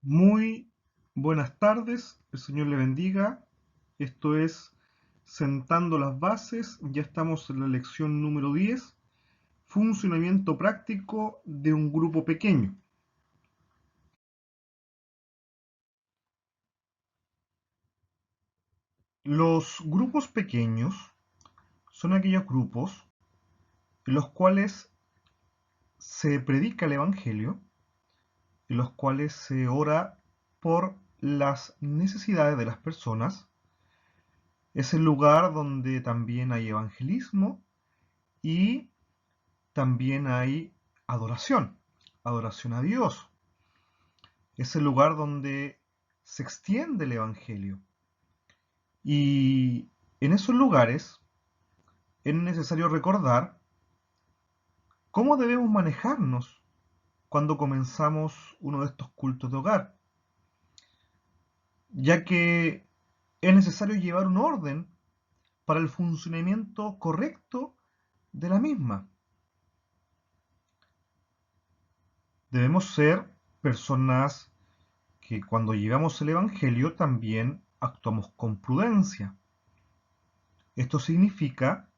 Muy buenas tardes, el Señor le bendiga. Esto es Sentando las Bases. Ya estamos en la lección número 10, funcionamiento práctico de un grupo pequeño. Los grupos pequeños son aquellos grupos en los cuales se predica el Evangelio, en los cuales se ora por las necesidades de las personas. Es el lugar donde también hay evangelismo y también hay adoración, adoración a Dios. Es el lugar donde se extiende el Evangelio. Y en esos lugares es necesario recordar cómo debemos manejarnos cuando comenzamos uno de estos cultos de hogar, ya que es necesario llevar un orden para el funcionamiento correcto de la misma. Debemos ser personas que cuando llevamos el Evangelio también actuamos con prudencia. Esto significa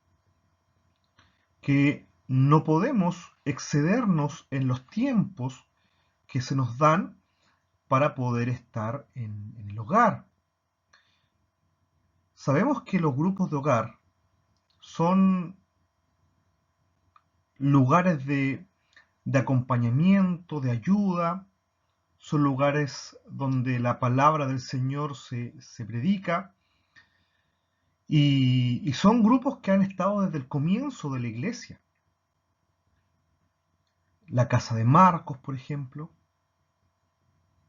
que no podemos excedernos en los tiempos que se nos dan para poder estar en el hogar. Sabemos que los grupos de hogar son lugares de acompañamiento, de ayuda, son lugares donde la palabra del Señor se predica y son grupos que han estado desde el comienzo de la iglesia. La casa de Marcos, por ejemplo,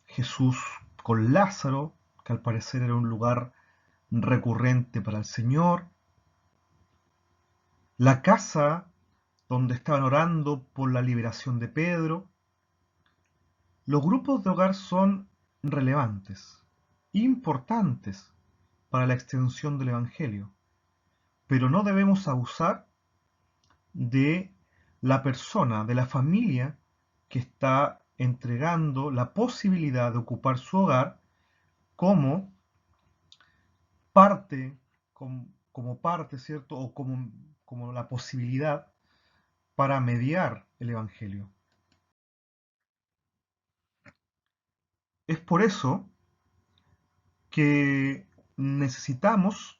Jesús con Lázaro, que al parecer era un lugar recurrente para el Señor, la casa donde estaban orando por la liberación de Pedro. Los grupos de hogar son relevantes, importantes para la extensión del Evangelio, pero no debemos abusar de la persona, de la familia que está entregando la posibilidad de ocupar su hogar como parte, como parte, ¿cierto? O como la posibilidad para mediar el Evangelio. Es por eso que necesitamos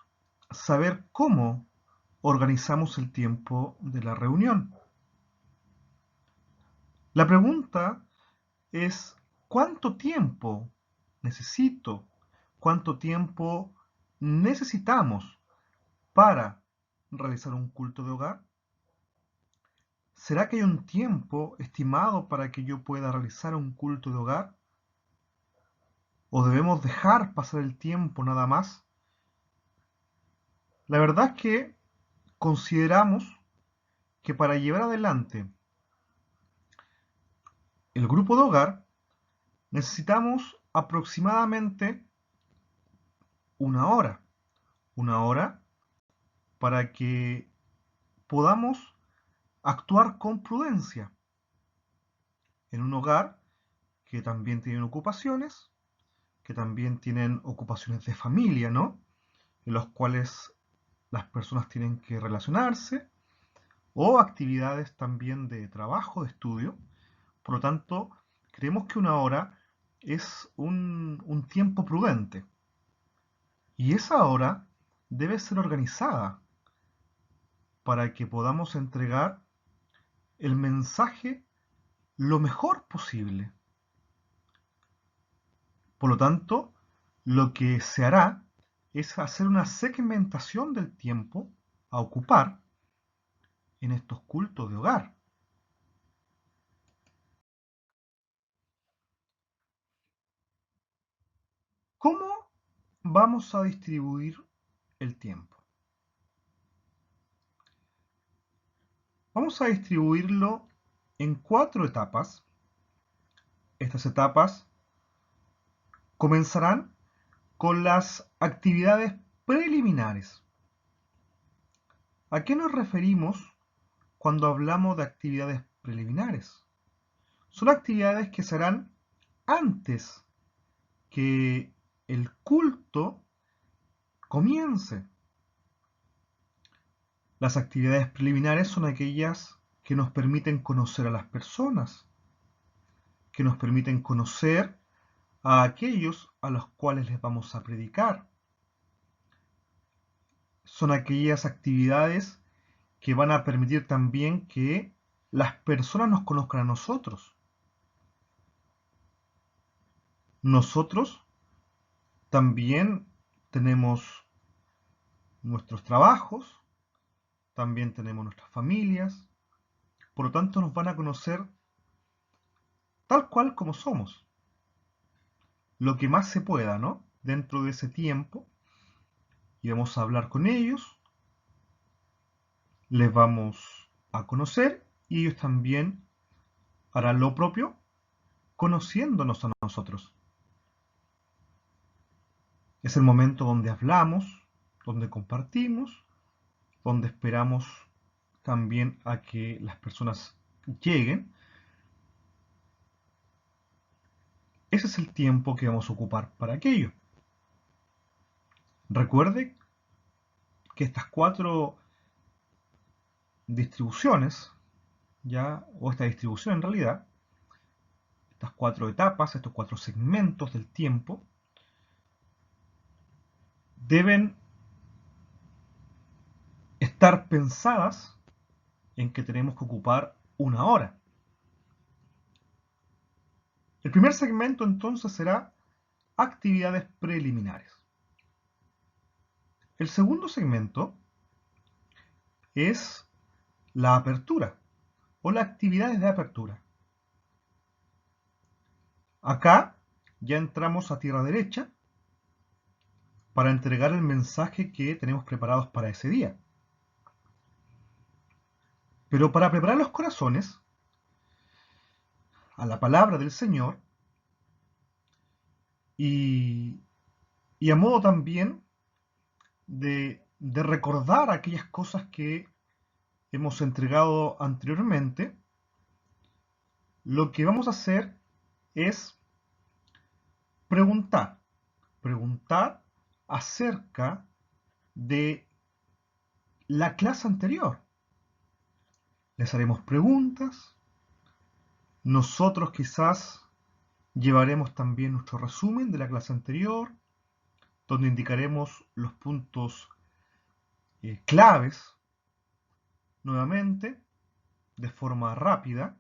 saber cómo organizamos el tiempo de la reunión. La pregunta es, ¿cuánto tiempo necesito? ¿Cuánto tiempo necesitamos para realizar un culto de hogar? ¿Será que hay un tiempo estimado para que yo pueda realizar un culto de hogar? ¿O debemos dejar pasar el tiempo nada más? La verdad es que consideramos que para llevar adelante el grupo de hogar necesitamos aproximadamente una una hora para que podamos actuar con prudencia en un hogar que también tiene ocupaciones, que también tienen ocupaciones de familia, ¿no? En los cuales las personas tienen que relacionarse, o actividades también de trabajo, de estudio. Por lo tanto, creemos que una hora es un tiempo prudente. Y esa hora debe ser organizada para que podamos entregar el mensaje lo mejor posible. Por lo tanto, lo que se hará es hacer una segmentación del tiempo a ocupar en estos cultos de hogar. ¿Cómo vamos a distribuir el tiempo? Vamos a distribuirlo en 4 etapas. Estas etapas comenzarán con las actividades preliminares. ¿A qué nos referimos cuando hablamos de actividades preliminares? Son actividades que se harán antes que el culto comience. Las actividades preliminares son aquellas que nos permiten conocer a las personas, que nos permiten conocer a aquellos a los cuales les vamos a predicar. Son aquellas actividades que van a permitir también que las personas nos conozcan a nosotros. Nosotros también tenemos nuestros trabajos, también tenemos nuestras familias, por lo tanto nos van a conocer tal cual como somos. Lo que más se pueda, ¿no? Dentro de ese tiempo, y vamos a hablar con ellos, les vamos a conocer y ellos también harán lo propio, conociéndonos a nosotros. Es el momento donde hablamos, donde compartimos, donde esperamos también a que las personas lleguen. Ese es el tiempo que vamos a ocupar para aquello. Recuerde que estas 4 distribuciones, ya, o esta distribución en realidad, estas 4 etapas, estos 4 segmentos del tiempo, deben estar pensadas en que tenemos que ocupar 1 hora. El primer segmento entonces será actividades preliminares. El segundo segmento es la apertura o las actividades de apertura. Acá ya entramos a tierra derecha para entregar el mensaje que tenemos preparados para ese día. Pero para preparar los corazones a la palabra del Señor y a modo también de recordar aquellas cosas que hemos entregado anteriormente, lo que vamos a hacer es preguntar acerca de la clase anterior. Les haremos preguntas, nosotros quizás llevaremos también nuestro resumen de la clase anterior, donde indicaremos los puntos claves nuevamente, de forma rápida.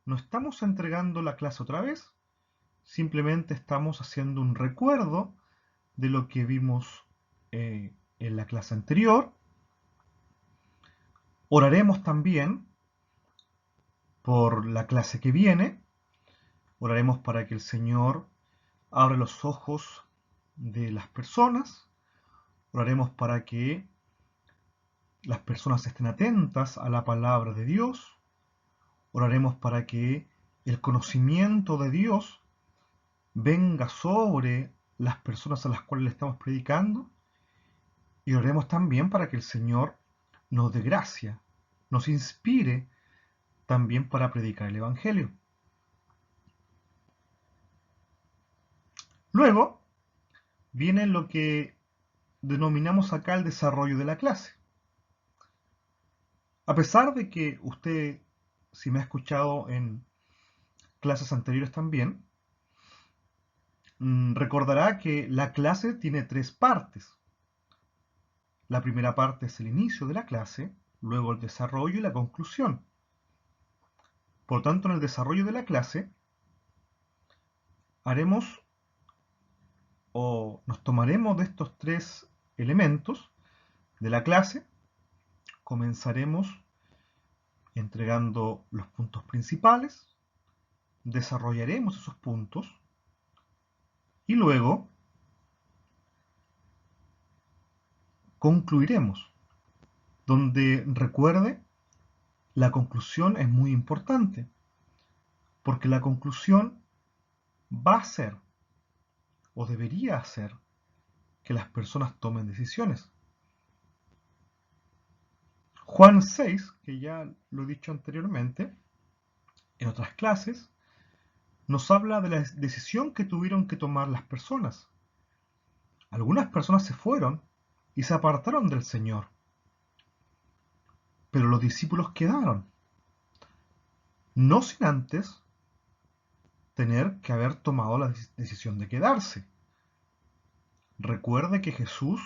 No estamos entregando la clase otra vez, simplemente estamos haciendo un recuerdo de lo que vimos en la clase anterior. Oraremos también por la clase que viene. Oraremos para que el Señor abra los ojos de las personas. Oraremos para que las personas estén atentas a la palabra de Dios. Oraremos para que el conocimiento de Dios venga sobre las personas a las cuales le estamos predicando. Y oraremos también para que el Señor nos dé gracia, nos inspire también para predicar el Evangelio. Luego viene lo que denominamos acá el desarrollo de la clase. A pesar de que usted, si me ha escuchado en clases anteriores también, recordará que la clase tiene 3 partes. La primera parte es el inicio de la clase, luego el desarrollo y la conclusión. Por lo tanto, en el desarrollo de la clase haremos o nos tomaremos de estos 3 elementos de la clase. Comenzaremos entregando los puntos principales, desarrollaremos esos puntos y luego concluiremos, donde recuerde, la conclusión es muy importante, porque la conclusión va a ser, o debería hacer, que las personas tomen decisiones. Juan 6, que ya lo he dicho anteriormente, en otras clases, nos habla de la decisión que tuvieron que tomar las personas. Algunas personas se fueron y se apartaron del Señor, pero los discípulos quedaron, no sin antes tener que haber tomado la decisión de quedarse. Recuerde que Jesús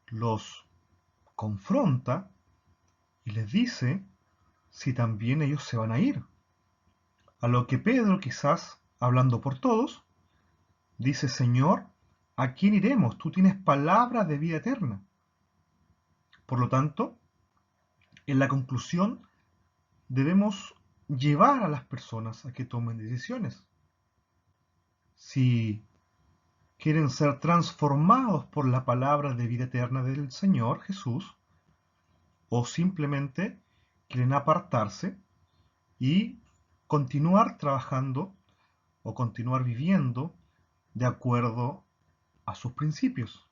los confronta y les dice si también ellos se van a ir. A lo que Pedro, quizás hablando por todos, dice: Señor, ¿a quién iremos? Tú tienes palabras de vida eterna. Por lo tanto, en la conclusión debemos llevar a las personas a que tomen decisiones. Si quieren ser transformados por la palabra de vida eterna del Señor Jesús, o simplemente quieren apartarse y continuar trabajando o continuar viviendo de acuerdo a sus principios.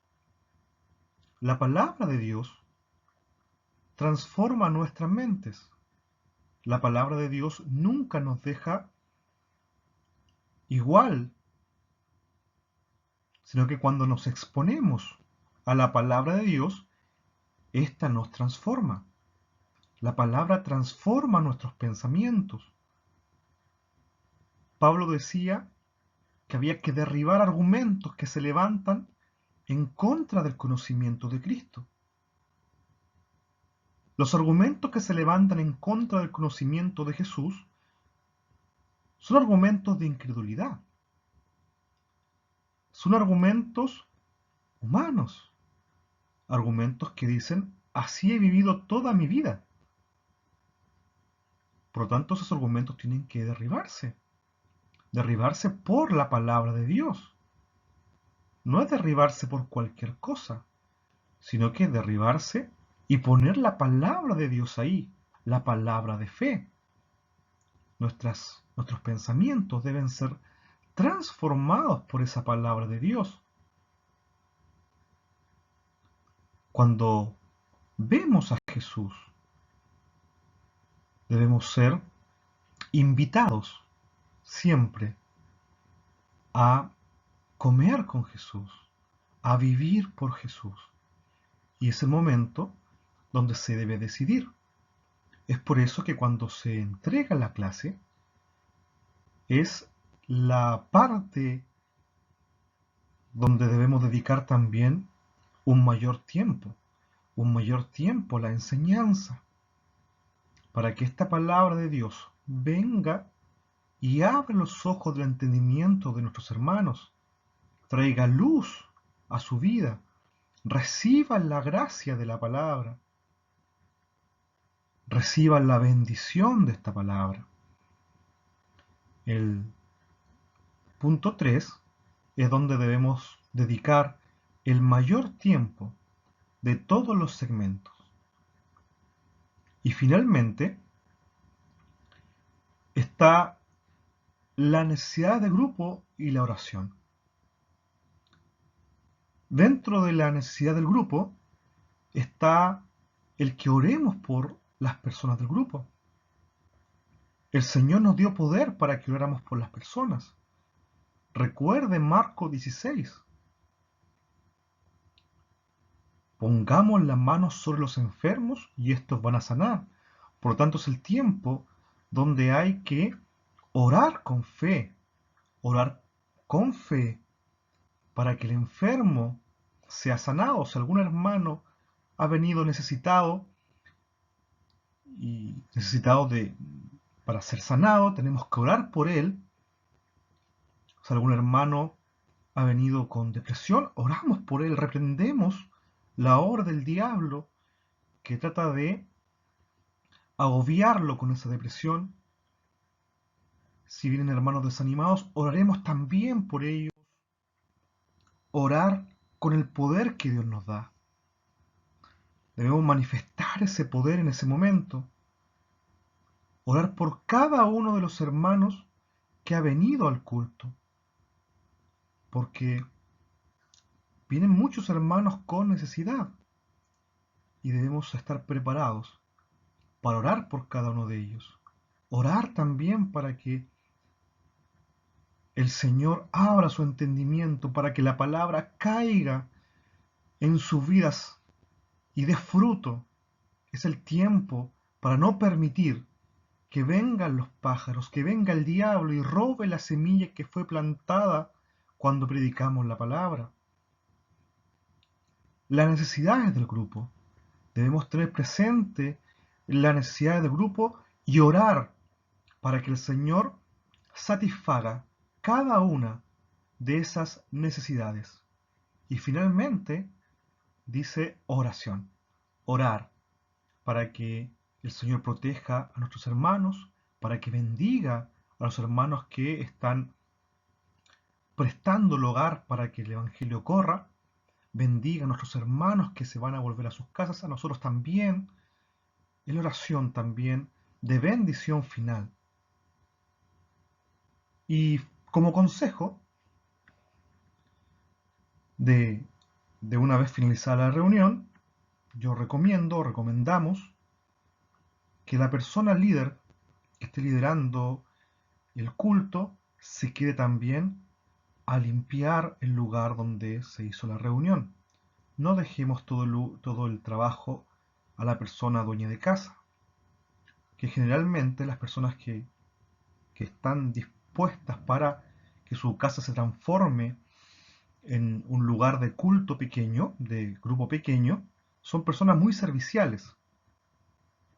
La palabra de Dios transforma nuestras mentes. La palabra de Dios nunca nos deja igual, sino que cuando nos exponemos a la palabra de Dios, ésta nos transforma. La palabra transforma nuestros pensamientos. Pablo decía que había que derribar argumentos que se levantan en contra del conocimiento de Cristo. Los argumentos que se levantan en contra del conocimiento de Jesús son argumentos de incredulidad. Son argumentos humanos. Argumentos que dicen: así he vivido toda mi vida. Por lo tanto, esos argumentos tienen que derribarse. Derribarse por la palabra de Dios. No es derribarse por cualquier cosa, sino que derribarse y poner la palabra de Dios ahí, la palabra de fe. Nuestros pensamientos deben ser transformados por esa palabra de Dios. Cuando vemos a Jesús, debemos ser invitados siempre a comer con Jesús, a vivir por Jesús. Y es el momento donde se debe decidir. Es por eso que cuando se entrega la clase, es la parte donde debemos dedicar también un mayor tiempo a la enseñanza, para que esta palabra de Dios venga y abra los ojos del entendimiento de nuestros hermanos, traiga luz a su vida, reciban la gracia de la palabra, reciban la bendición de esta palabra. El punto 3 es donde debemos dedicar el mayor tiempo de todos los segmentos. Y finalmente está la necesidad de grupo y la oración. Dentro de la necesidad del grupo está el que oremos por las personas del grupo. El Señor nos dio poder para que oráramos por las personas. Recuerden Marcos 16. Pongamos las manos sobre los enfermos y estos van a sanar. Por lo tanto, es el tiempo donde hay que orar con fe para que el enfermo sea sanado. Si algún hermano ha venido necesitado para ser sanado, tenemos que orar por él. Si algún hermano ha venido con depresión, oramos por él, reprendemos la obra del diablo que trata de agobiarlo con esa depresión. Si vienen hermanos desanimados, oraremos también por ellos. Orar con el poder que Dios nos da. Debemos manifestar ese poder en ese momento. Orar por cada uno de los hermanos que ha venido al culto. Porque vienen muchos hermanos con necesidad y debemos estar preparados para orar por cada uno de ellos. Orar también para que el Señor abra su entendimiento para que la palabra caiga en sus vidas y dé fruto. Es el tiempo para no permitir que vengan los pájaros, que venga el diablo y robe la semilla que fue plantada cuando predicamos la palabra. Las necesidades del grupo. Debemos tener presente las necesidades del grupo y orar para que el Señor satisfaga cada una de esas necesidades. Y finalmente dice oración, orar para que el Señor proteja a nuestros hermanos, para que bendiga a los hermanos que están prestando el hogar para que el Evangelio corra, bendiga a nuestros hermanos que se van a volver a sus casas, a nosotros también, en oración también de bendición final. Y como consejo, de, de una vez finalizada la reunión, yo recomendamos que la persona líder que esté liderando el culto se quede también a limpiar el lugar donde se hizo la reunión. No dejemos todo el trabajo a la persona dueña de casa, que generalmente las personas que están dispuestas para que su casa se transforme en un lugar de culto pequeño, de grupo pequeño, son personas muy serviciales.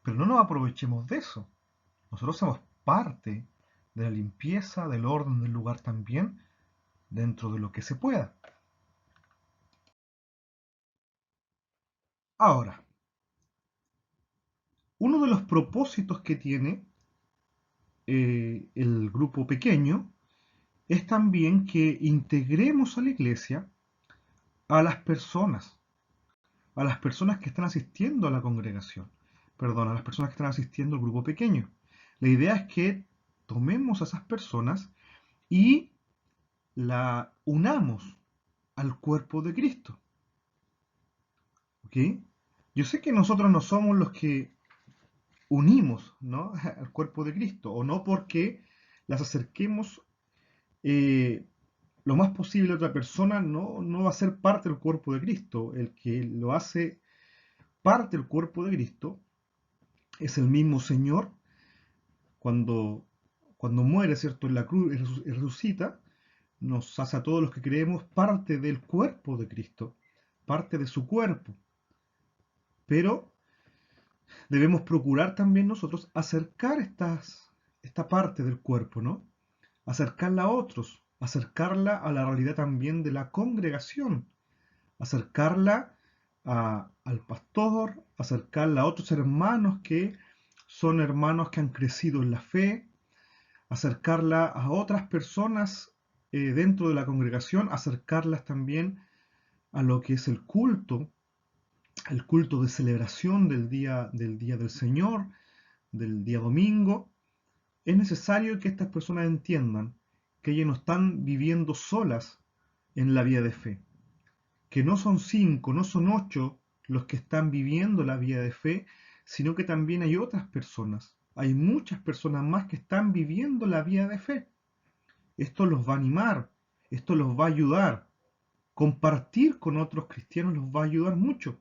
Pero no nos aprovechemos de eso. Nosotros somos parte de la limpieza, del orden del lugar también, dentro de lo que se pueda. Ahora, uno de los propósitos que tiene el grupo pequeño es también que integremos a la iglesia a a las personas que están asistiendo a la congregación, perdón, a las personas que están asistiendo al grupo pequeño. La idea es que tomemos a esas personas y la unamos al cuerpo de Cristo. ¿Ok? Yo sé que nosotros no somos los que unimos, ¿no?, al cuerpo de Cristo, o no porque las acerquemos lo más posible a otra persona, no va a ser parte del cuerpo de Cristo. El que lo hace parte del cuerpo de Cristo es el mismo Señor cuando, cuando muere, ¿cierto?, en la cruz y resucita, nos hace a todos los que creemos parte del cuerpo de Cristo, parte de su cuerpo. Pero debemos procurar también nosotros acercar esta parte del cuerpo, ¿no? Acercarla a otros, acercarla a la realidad también de la congregación, acercarla al pastor, acercarla a otros hermanos que son hermanos que han crecido en la fe, acercarla a otras personas dentro de la congregación, acercarlas también a lo que es el culto de celebración del día del Señor, del día domingo. Es necesario que estas personas entiendan que ellas no están viviendo solas en la vida de fe, que no son 5, no son 8 los que están viviendo la vida de fe, sino que también hay otras personas. Hay muchas personas más que están viviendo la vida de fe. Esto los va a animar, esto los va a ayudar. Compartir con otros cristianos los va a ayudar mucho.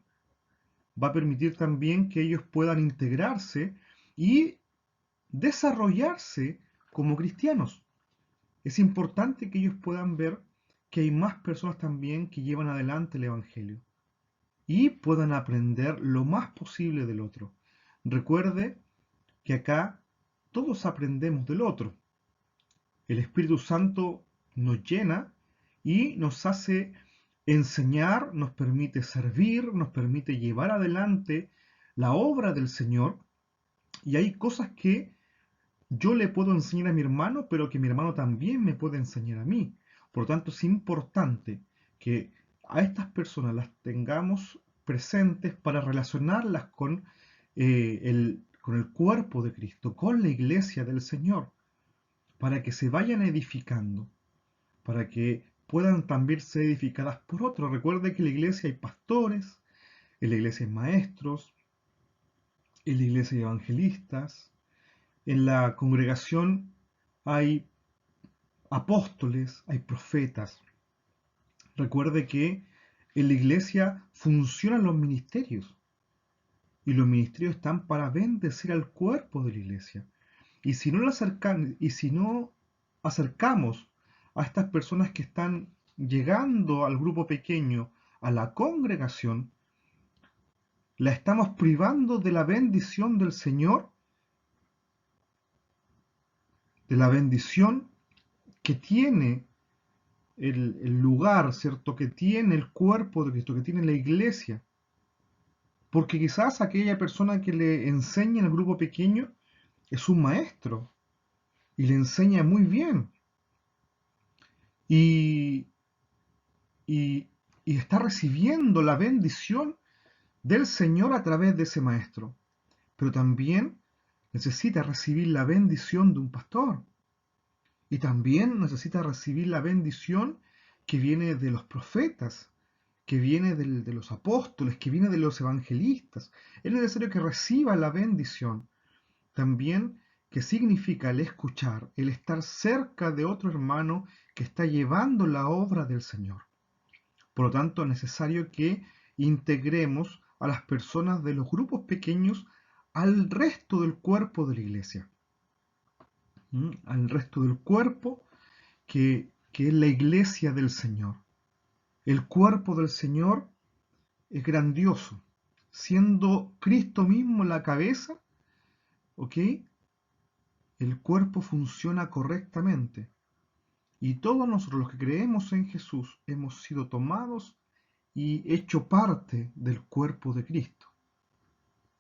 Va a permitir también que ellos puedan integrarse y desarrollarse como cristianos. Es importante que ellos puedan ver que hay más personas también que llevan adelante el Evangelio y puedan aprender lo más posible del otro. Recuerde que acá todos aprendemos del otro. El Espíritu Santo nos llena y nos hace enseñar, nos permite servir, nos permite llevar adelante la obra del Señor, y hay cosas que yo le puedo enseñar a mi hermano, pero que mi hermano también me puede enseñar a mí. Por lo tanto, es importante que a estas personas las tengamos presentes para relacionarlas con el cuerpo de Cristo, con la iglesia del Señor, para que se vayan edificando, para que puedan también ser edificadas por otros. Recuerde que en la iglesia hay pastores, en la iglesia hay maestros, en la iglesia hay evangelistas, en la congregación hay apóstoles, hay profetas. Recuerde que en la iglesia funcionan los ministerios y los ministerios están para bendecir al cuerpo de la iglesia. Y si no acercamos a estas personas que están llegando al grupo pequeño, a la congregación, la estamos privando de la bendición del Señor, de la bendición que tiene el lugar, ¿cierto? Que tiene el cuerpo de Cristo, que tiene la iglesia. Porque quizás aquella persona que le enseña en el grupo pequeño es un maestro y le enseña muy bien. Y, y, y está recibiendo la bendición del Señor a través de ese maestro. Pero también necesita recibir la bendición de un pastor. Y también necesita recibir la bendición que viene de los profetas, que viene de los apóstoles, que viene de los evangelistas. Es necesario que reciba la bendición. También que significa el escuchar, el estar cerca de otro hermano que está llevando la obra del Señor. Por lo tanto, es necesario que integremos a las personas de los grupos pequeños al resto del cuerpo de la iglesia. Al resto del cuerpo que es la iglesia del Señor. El cuerpo del Señor es grandioso. Siendo Cristo mismo la cabeza, ¿ok? El cuerpo funciona correctamente. Y todos nosotros los que creemos en Jesús hemos sido tomados y hecho parte del cuerpo de Cristo.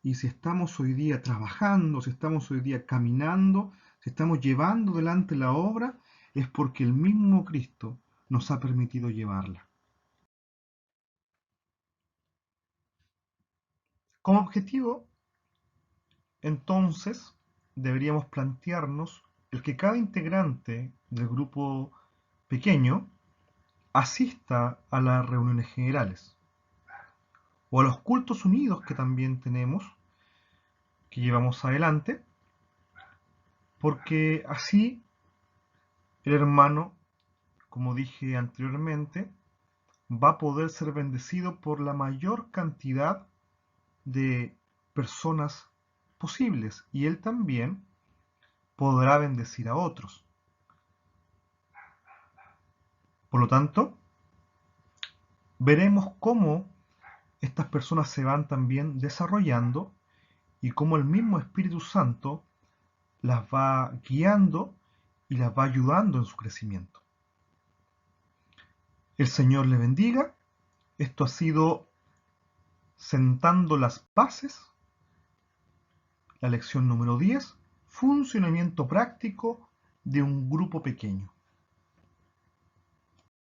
Y si estamos hoy día trabajando, si estamos hoy día caminando, si estamos llevando delante la obra, es porque el mismo Cristo nos ha permitido llevarla. Como objetivo, entonces, deberíamos plantearnos el que cada integrante del grupo pequeño asista a las reuniones generales o a los cultos unidos que también tenemos, que llevamos adelante, porque así el hermano, como dije anteriormente, va a poder ser bendecido por la mayor cantidad de personas posibles y él también podrá bendecir a otros. Por lo tanto, veremos cómo estas personas se van también desarrollando y cómo el mismo Espíritu Santo las va guiando y las va ayudando en su crecimiento. El Señor le bendiga. Esto ha sido Sentando las Bases, la lección número 10, funcionamiento práctico de un grupo pequeño.